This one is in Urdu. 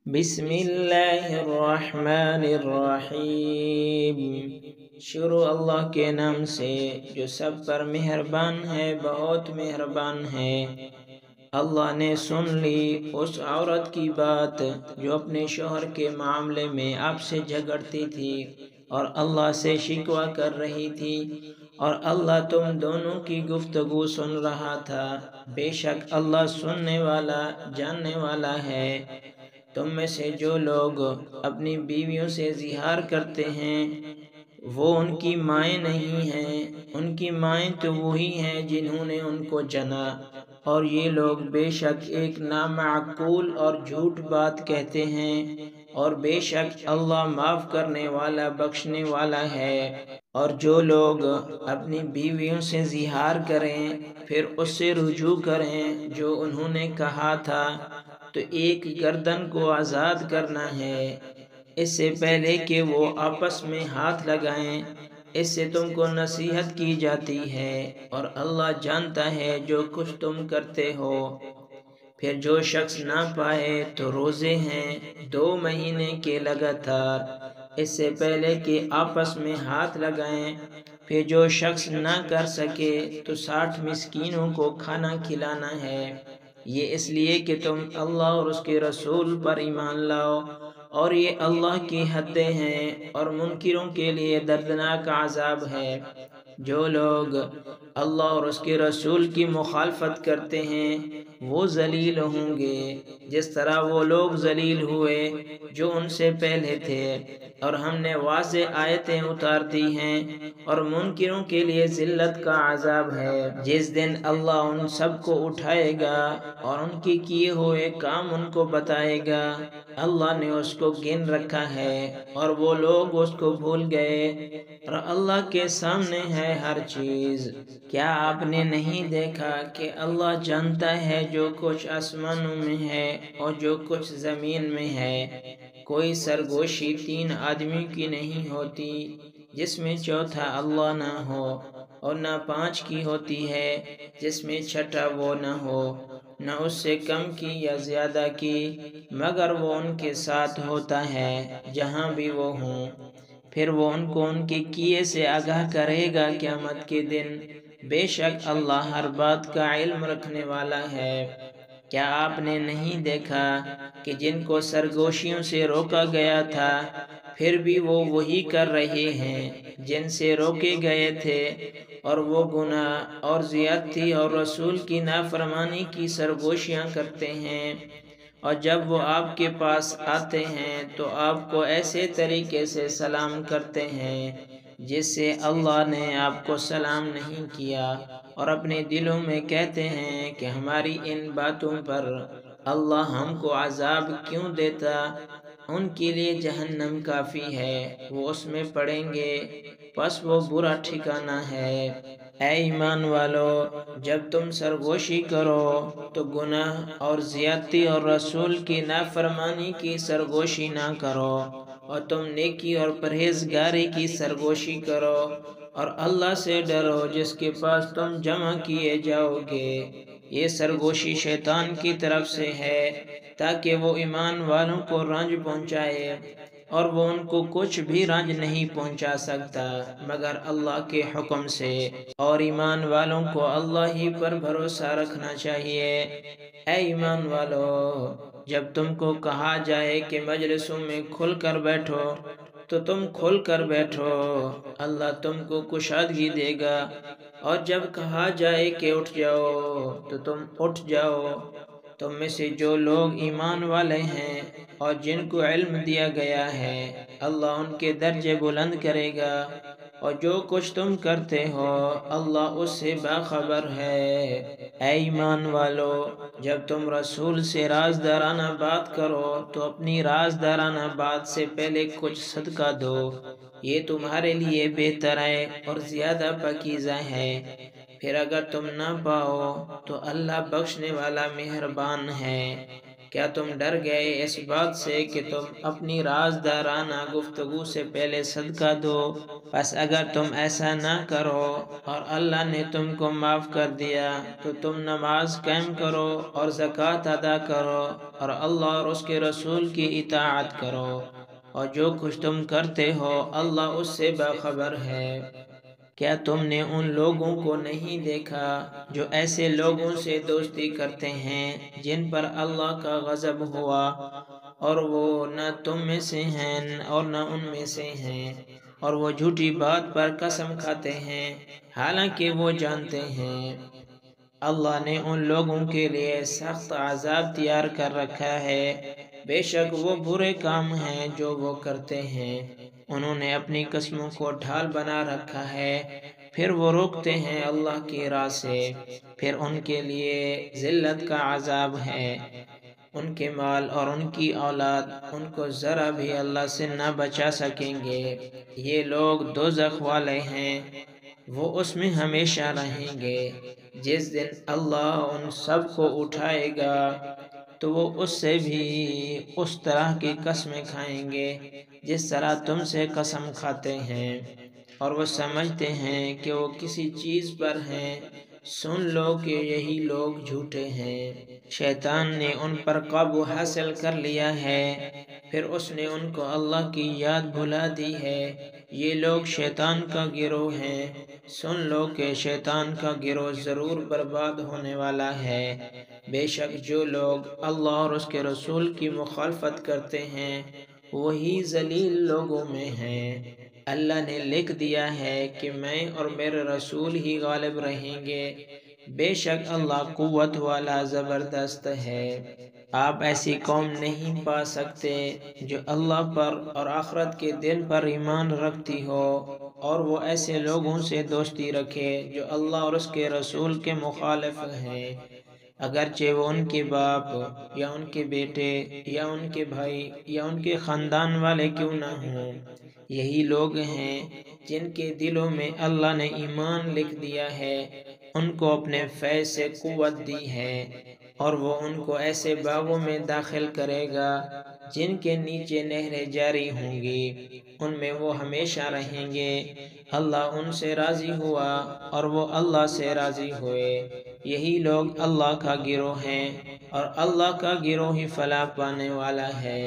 بسم اللہ الرحمن الرحیم۔ شروع اللہ کے نام سے جو سب پر مہربان ہے، بہت مہربان ہے۔ اللہ نے سن لی اس عورت کی بات جو اپنے شوہر کے معاملے میں آپ سے جھگڑتی تھی اور اللہ سے شکوہ کر رہی تھی، اور اللہ تم دونوں کی گفتگو سن رہا تھا۔ بے شک اللہ سننے والا، جاننے والا ہے۔ تم میں سے جو لوگ اپنی بیویوں سے زہار کرتے ہیں وہ ان کی مائیں نہیں ہیں، ان کی مائیں تو وہی ہیں جنہوں نے ان کو جنا، اور یہ لوگ بے شک ایک نامعقول اور جھوٹ بات کہتے ہیں، اور بے شک اللہ معاف کرنے والا، بخشنے والا ہے۔ اور جو لوگ اپنی بیویوں سے زہار کریں پھر اس سے رجوع کریں جو انہوں نے کہا تھا، تو ایک گردن کو آزاد کرنا ہے اس سے پہلے کہ وہ آپس میں ہاتھ لگائیں۔ اس سے تم کو نصیحت کی جاتی ہے، اور اللہ جانتا ہے جو کچھ تم کرتے ہو۔ پھر جو شخص نہ پائے تو روزے ہیں 2 مہینے کے لگاتار، اس سے پہلے کہ آپس میں ہاتھ لگائیں۔ پھر جو شخص نہ کر سکے تو 60 مسکینوں کو کھانا کھلانا ہے، یہ اس لیے کہ تم اللہ اور اس کے رسول پر ایمان لاؤ، اور یہ اللہ کی حدیں ہیں، اور منکروں کے لیے دردناک عذاب ہے۔ جو لوگ اللہ اور اس کے رسول کی مخالفت کرتے ہیں وہ ذلیل ہوں گے، جس طرح وہ لوگ ذلیل ہوئے جو ان سے پہلے تھے، اور ہم نے واضح آیتیں اتار دی ہیں، اور منکروں کے لیے ذلت کا عذاب ہے۔ جس دن اللہ ان سب کو اٹھائے گا اور ان کے کیے ہوئے کام ان کو بتائے گا، اللہ نے اس کو گن رکھا ہے اور وہ لوگ اس کو بھول گئے، اور اللہ کے سامنے ہے ہر چیز۔ کیا آپ نے نہیں دیکھا کہ اللہ جانتا ہے جو کچھ آسمانوں میں ہے اور جو کچھ زمین میں ہے؟ کوئی سرگوشی 3 آدمیوں کی نہیں ہوتی جس میں چوتھا اللہ نہ ہو، اور نہ 5 کی ہوتی ہے جس میں چھٹا وہ نہ ہو، نہ اس سے کم کی یا زیادہ کی، مگر وہ ان کے ساتھ ہوتا ہے جہاں بھی وہ ہوں۔ پھر وہ ان کو ان کے کیے سے آگاہ کرے گا قیامت کے دن۔ بے شک اللہ ہر بات کا علم رکھنے والا ہے۔ کیا آپ نے نہیں دیکھا کہ جن کو سرگوشیوں سے روکا گیا تھا پھر بھی وہ وہی کر رہے ہیں جن سے روکے گئے تھے، اور وہ گناہ اور زیادتی اور رسول کی نافرمانی کی سرگوشیاں کرتے ہیں، اور جب وہ آپ کے پاس آتے ہیں تو آپ کو ایسے طریقے سے سلام کرتے ہیں جس سے اللہ نے آپ کو سلام نہیں کیا، اور اپنے دلوں میں کہتے ہیں کہ ہماری ان باتوں پر اللہ ہم کو عذاب کیوں دیتا۔ ان کے لیے جہنم کافی ہے، وہ اس میں پڑیں گے، پس وہ برا ٹھکانہ ہے۔ اے ایمان والو، جب تم سرگوشی کرو تو گناہ اور زیادتی اور رسول کی نافرمانی کی سرگوشی نہ کرو، اور تم نیکی اور پرہیزگاری کی سرگوشی کرو، اور اللہ سے ڈرو جس کے پاس تم جمع کیے جاؤ گے۔ یہ سرگوشی شیطان کی طرف سے ہے تاکہ وہ ایمان والوں کو رنج پہنچائے، اور وہ ان کو کچھ بھی رنج نہیں پہنچا سکتا مگر اللہ کے حکم سے، اور ایمان والوں کو اللہ ہی پر بھروسہ رکھنا چاہیے۔ اے ایمان والو، جب تم کو کہا جائے کہ مجلسوں میں کھل کر بیٹھو تو تم کھل کر بیٹھو، اللہ تم کو کشادگی دے گا، اور جب کہا جائے کہ اٹھ جاؤ تو تم اٹھ جاؤ۔ تم میں سے جو لوگ ایمان والے ہیں اور جن کو علم دیا گیا ہے، اللہ ان کے درجے بلند کرے گا، اور جو کچھ تم کرتے ہو اللہ اس سے باخبر ہے۔ اے ایمان والو، جب تم رسول سے رازدارانہ بات کرو تو اپنی رازدارانہ بات سے پہلے کچھ صدقہ دو، یہ تمہارے لیے بہتر ہے اور زیادہ پاکیزہ ہے۔ پھر اگر تم نہ پاؤ تو اللہ بخشنے والا مہربان ہے۔ کیا تم ڈر گئے اس بات سے کہ تم اپنی رازدارانہ گفتگو سے پہلے صدقہ دو؟ پس اگر تم ایسا نہ کرو اور اللہ نے تم کو معاف کر دیا تو تم نماز قائم کرو اور زکوٰۃ ادا کرو اور اللہ اور اس کے رسول کی اطاعت کرو، اور جو کچھ تم کرتے ہو اللہ اس سے باخبر ہے۔ کیا تم نے ان لوگوں کو نہیں دیکھا جو ایسے لوگوں سے دوستی کرتے ہیں جن پر اللہ کا غضب ہوا، اور وہ نہ تم میں سے ہیں اور نہ ان میں سے ہیں، اور وہ جھوٹی بات پر قسم کھاتے ہیں حالانکہ وہ جانتے ہیں اللہ نے ان لوگوں کے لیے سخت عذاب تیار کر رکھا ہے۔ بے شک وہ برے کام ہیں جو وہ کرتے ہیں، انہوں نے اپنی قسموں کو ڈھال بنا رکھا ہے، پھر وہ روکتے ہیں اللہ کی راہ سے، پھر ان کے لیے ذلت کا عذاب ہے۔ ان کے مال اور ان کی اولاد ان کو ذرا بھی اللہ سے نہ بچا سکیں گے، یہ لوگ دوزخ والے ہیں، وہ اس میں ہمیشہ رہیں گے۔ جس دن اللہ ان سب کو اٹھائے گا تو وہ اس سے بھی اس طرح کی قسمیں کھائیں گے جس طرح تم سے قسم کھاتے ہیں، اور وہ سمجھتے ہیں کہ وہ کسی چیز پر ہیں۔ سن لو کہ یہی لوگ جھوٹے ہیں۔ شیطان نے ان پر قابو حاصل کر لیا ہے، پھر اس نے ان کو اللہ کی یاد بھلا دی ہے۔ یہ لوگ شیطان کا گروہ ہیں، سن لو کہ شیطان کا گروہ ضرور برباد ہونے والا ہے۔ بے شک جو لوگ اللہ اور اس کے رسول کی مخالفت کرتے ہیں وہی ذلیل لوگوں میں ہیں۔ اللہ نے لکھ دیا ہے کہ میں اور میرے رسول ہی غالب رہیں گے، بے شک اللہ قوت والا زبردست ہے۔ آپ ایسی قوم نہیں پا سکتے جو اللہ پر اور آخرت کے دن پر ایمان رکھتی ہو اور وہ ایسے لوگوں سے دوستی رکھے جو اللہ اور اس کے رسول کے مخالف ہیں، اگرچہ وہ ان کے باپ یا ان کے بیٹے یا ان کے بھائی یا ان کے خاندان والے کیوں نہ ہوں۔ یہی لوگ ہیں جن کے دلوں میں اللہ نے ایمان لکھ دیا ہے، ان کو اپنے فیض سے قوت دی ہے، اور وہ ان کو ایسے باغوں میں داخل کرے گا جن کے نیچے نہریں جاری ہوں گی، ان میں وہ ہمیشہ رہیں گے۔ اللہ ان سے راضی ہوا اور وہ اللہ سے راضی ہوئے۔ یہی لوگ اللہ کا گروہ ہیں اور اللہ کا گروہ ہی فلاح پانے والا ہے۔